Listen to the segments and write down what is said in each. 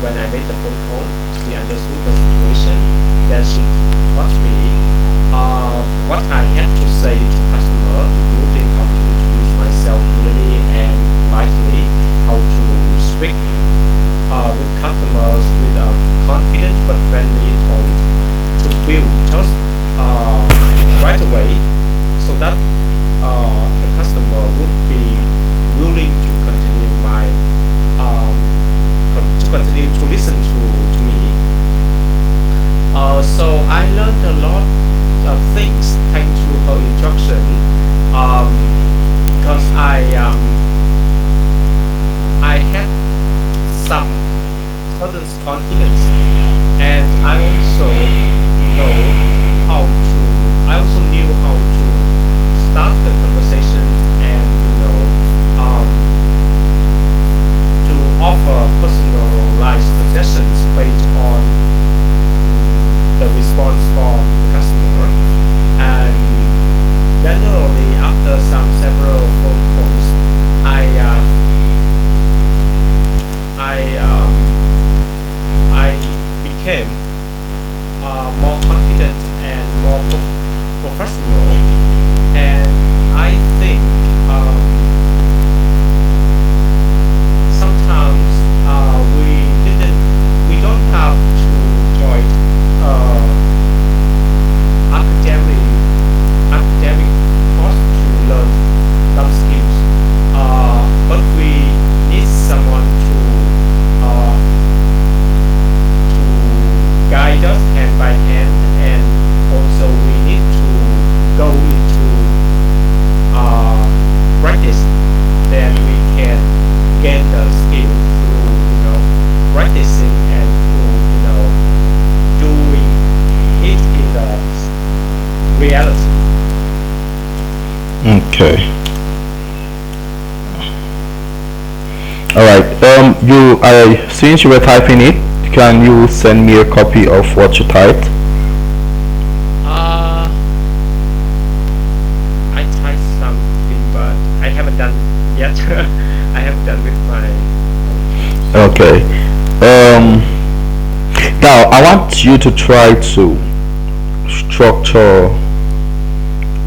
when I made the phone call, she understood the situation. Then she taught me what I had to say to customer, including how to introduce myself clearly and politely, how to speak with customers with a confident but friendly tone to build trust right away, so that the customer would be willing to continue my to continue to listen to me. So I learned a lot of things thanks to her instruction, um, because I had some certain confidence, and know how to I also knew how to start the conversation, and um, to offer personalized suggestions based on the response from the customer. And generally, after some several phone calls, I I I became more confident and more professional. And I think sometimes we don't have to join uh, academic academic course to learn some skills, but we need someone uh, to guide us hand by hand, and also we need to go into practice. Then we can gain the skill through practicing and through doing it in the reality. Okay. All right. You, I since you were typing it, can you send me a copy of what you typed? Uh, I tried something, but I haven't done yet. I haven't done with my Okay. Um. Now I want you to try to structure.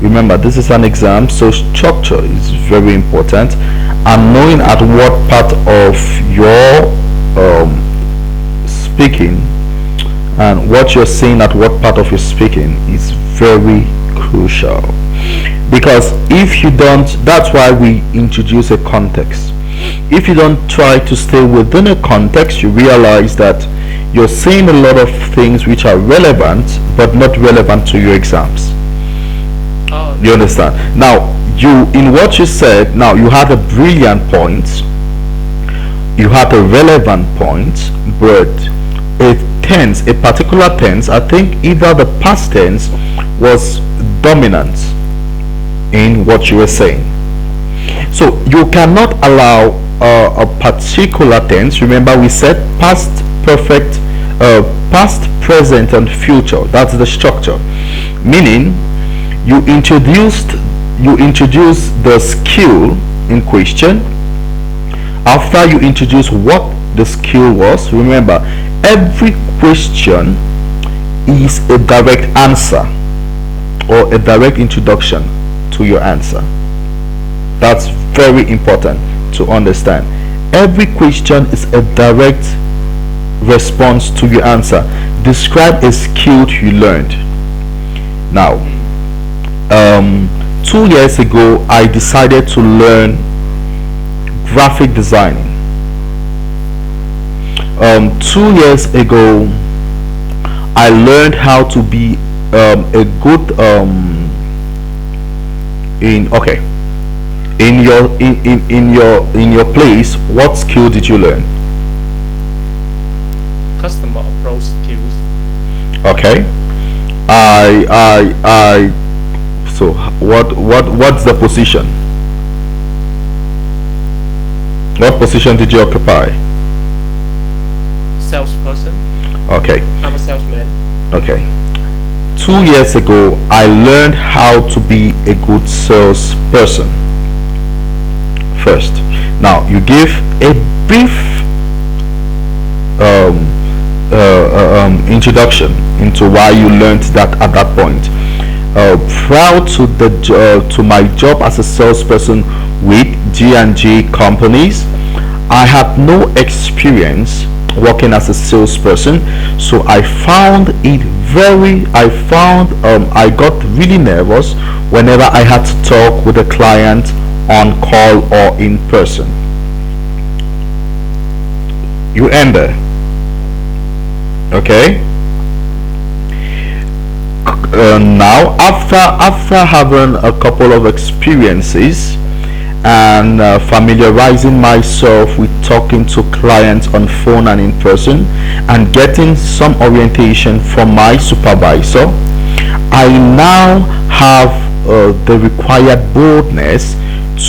Remember, this is an exam, so structure is very important, and knowing at what part of your speaking and what you're saying at what part of your speaking is very crucial. Because if you don't, that's why we introduce a context. If you don't try to stay within a context, you realize that you're saying a lot of things which are relevant but not relevant to your exams. oh You understand? Now, you in what you said, now you had a brilliant point, you had a relevant point, but a tense, a particular tense, I think either the past tense was dominant in what you were saying. So you cannot allow a particular tense. Remember, we said past perfect, past, present, and future. That's the structure. Meaning, you introduced you introduce the skill in question. After you introduce what the skill was, remember, every question is a direct answer or a direct introduction to your answer. That's very important to understand. Every question is a direct response to your answer. Describe a skill you learned. Now, 2 years ago, I decided to learn graphic designing. 2 years ago, I learned how to be a good in okay in your place. What skill did you learn? customer approach skills. Okay. I so what's the position? What position did you occupy? Salesperson. Okay. I'm a salesman. Okay. 2 years ago, I learned how to be a good salesperson first. Now, you give a brief introduction into why you learned that at that point. Prior to to my job as a salesperson with G&G companies, I had no experience working as a salesperson, so I got really nervous whenever I had to talk with a client on call or in person. You enter, okay? Now after having a couple of experiences and familiarizing myself with talking to clients on phone and in person and getting some orientation from my supervisor, I now have the required boldness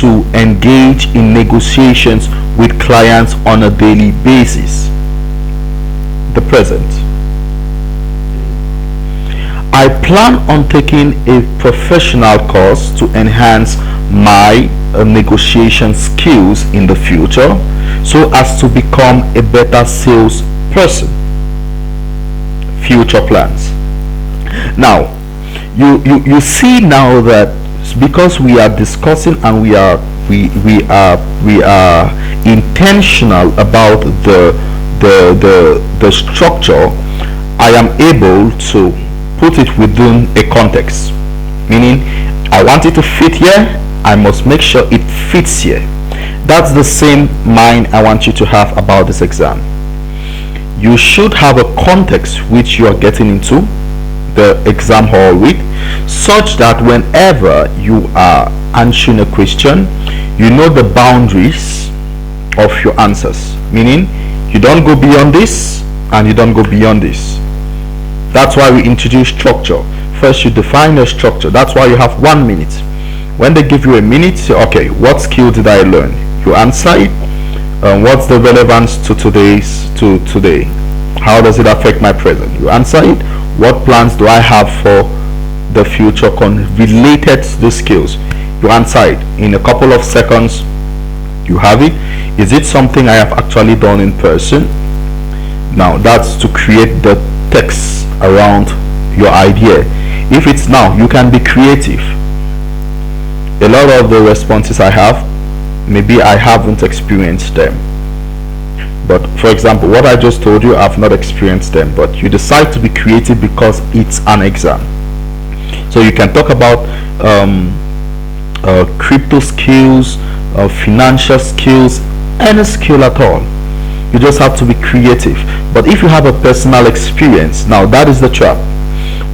to engage in negotiations with clients on a daily basis. The present. I plan on taking a professional course to enhance my negotiation skills in the future so as to become a better salesperson. Future plans. Now, you see now that because we are discussing and we are intentional about the structure, I am able to put it within a context, meaning I want it to fit here, I must make sure it fits here. That's the same mind I want you to have about this exam. You should have a context which you are getting into the exam hall with, such that whenever you are answering a question, you know the boundaries of your answers, meaning you don't go beyond this and you don't go beyond this. That's why we introduce structure. First you define a structure. That's why you have 1 minute. When they give you a minute, say, okay, what skill did I learn? You answer it. What's the relevance to today? How does it affect my present? You answer it. What plans do I have for the future related to the skills? You answer it. In a couple of seconds, you have it. Is it something I have actually done in person? Now that's to create the text around your idea. If it's now, you can be creative. A lot of the responses I have, maybe I haven't experienced them, but for example what I just told you, I've not experienced them, but you decide to be creative because it's an exam. So you can talk about crypto skills, financial skills, any skill at all. You just have to be creative. But if you have a personal experience, now that is the trap.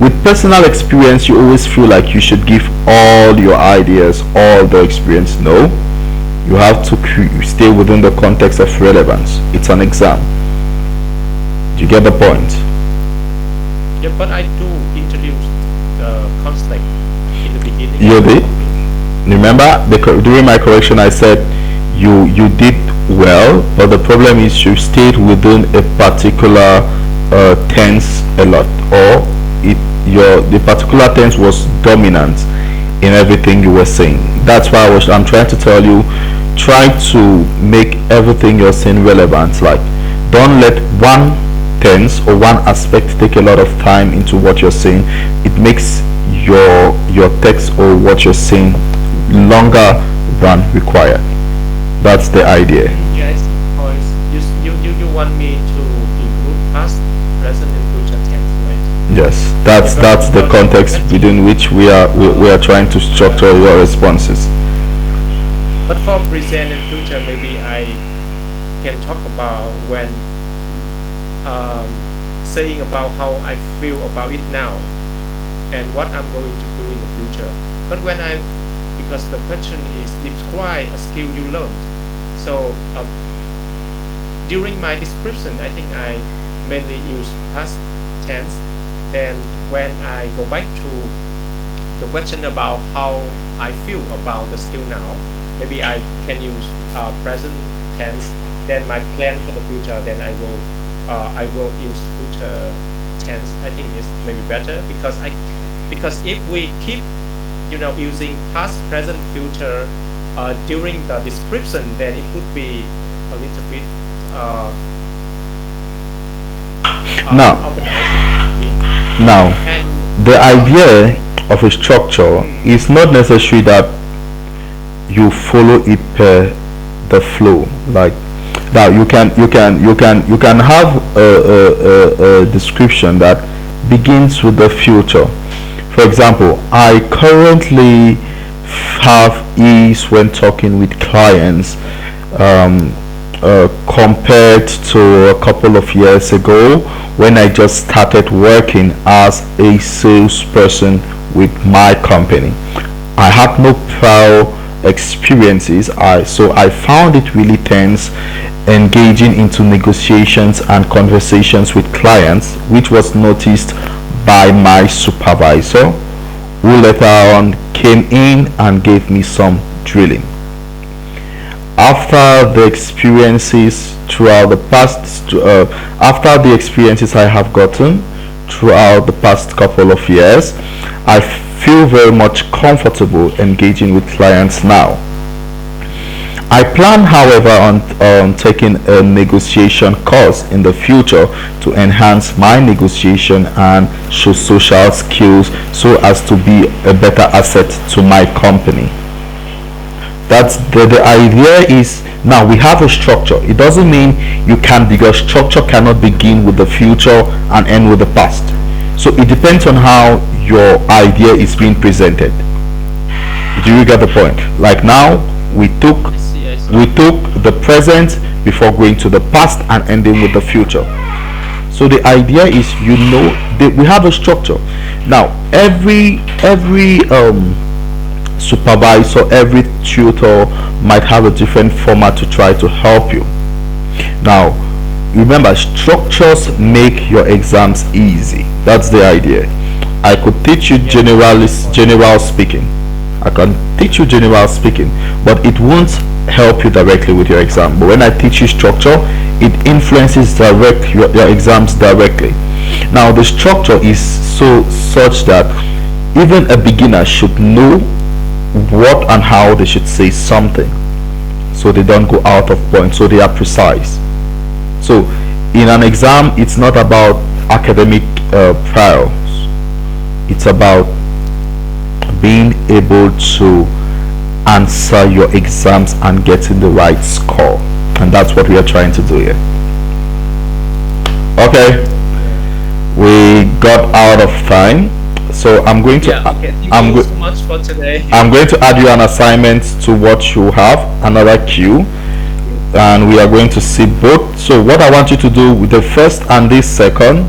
With personal experience, you always feel like you should give all your ideas, all the experience. No, you have to stay within the context of relevance. It's an exam. Do you get the point? Yeah, but I do introduce the concept in the beginning. You did? Remember, during my correction, I said you did well, but the problem is you stayed within a particular tense a lot, or the particular tense was dominant in everything you were saying. That's why I'm trying to tell you, try to make everything you're saying relevant. Like, don't let one tense or one aspect take a lot of time into what you're saying. It makes your text or what you're saying longer than required. That's the idea. Yes, you want me to include past, present, and future tense, right? Yes, that's the context within which we are trying to structure your responses. But for present and future, maybe I can talk about when saying about how I feel about it now and what I'm going to do in the future. But because the question is describe a skill you learned. So during my description, I think I mainly use past tense. Then when I go back to the question about how I feel about the skill now, maybe I can use present tense. Then my plan for the future, then I will use future tense. I think it's maybe better because if we keep using past, present, future during the description, then it would be a little bit now organized. Now, And the idea of a structure is not necessary that you follow it per the flow. Like now, you can have a description that begins with the future. For example, I currently have ease when talking with clients, um, compared to a couple of years ago when I just started working as a salesperson with my company. I had no prior experiences. I found it really tense engaging into negotiations and conversations with clients, which was noticed by my supervisor, who later on came in and gave me some drilling. After the experiences throughout the past after the experiences I have gotten throughout the past couple of years, I feel very much comfortable engaging with clients now. I plan, however, on taking a negotiation course in the future to enhance my negotiation and social skills so as to be a better asset to my company. That's the idea is now we have a structure. It doesn't mean you can, because structure cannot begin with the future and end with the past. So it depends on how your idea is being presented. Do you get the point? Like now I see, I see. we took the present before going to the past and ending with the future. So the idea is, that we have a structure. Now every supervisor, every tutor might have a different format to try to help you. Now remember, structures make your exams easy. That's the idea. I could teach you Yeah, that's the point. general speaking. I can teach you general speaking, but it won't help you directly with your exam. But when I teach you structure, it influences your exams directly. Now the structure is such that even a beginner should know what and how they should say something, so they don't go out of point, so they are precise. So in an exam, it's not about academic priors, it's about being able to answer your exams and getting the right score, and that's what we are trying to do here. Okay, Yeah. we got out of time, so Yeah, okay. Thank I'm you go- so much for today. I'm going to add you an assignment to what you have, another queue, and we are going to see both. So what I want you to do with the first and this second,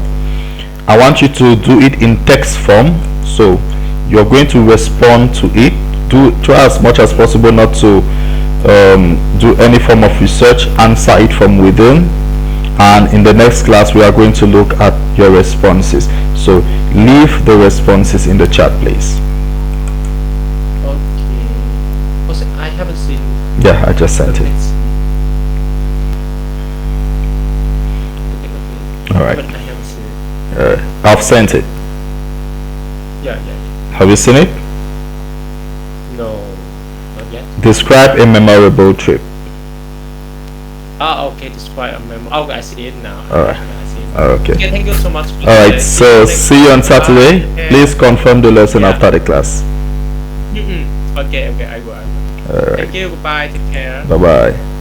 I want you to do it in text form. So you're going to respond to it. Try as much as possible not to do any form of research. Answer it from within. And in the next class, we are going to look at your responses. So leave the responses in the chat, please. Okay. Also, I haven't seen Yeah, I just the sent it. next. Okay, okay. All right. But I haven't seen it. I've sent it. Yeah, yeah, yeah. Have you seen it? No, not yet. Describe a memorable trip. Ah, okay. Describe a memo. Oh, I see it now. All right. I see it. Okay. Okay, thank you so much for All right. today. So Thank see you on you. Saturday. Bye. Okay. Please confirm the lesson Yeah. after the class. Mm-mm. Okay, okay. I will. I will. All right. Thank you. Goodbye. Take care. Bye bye.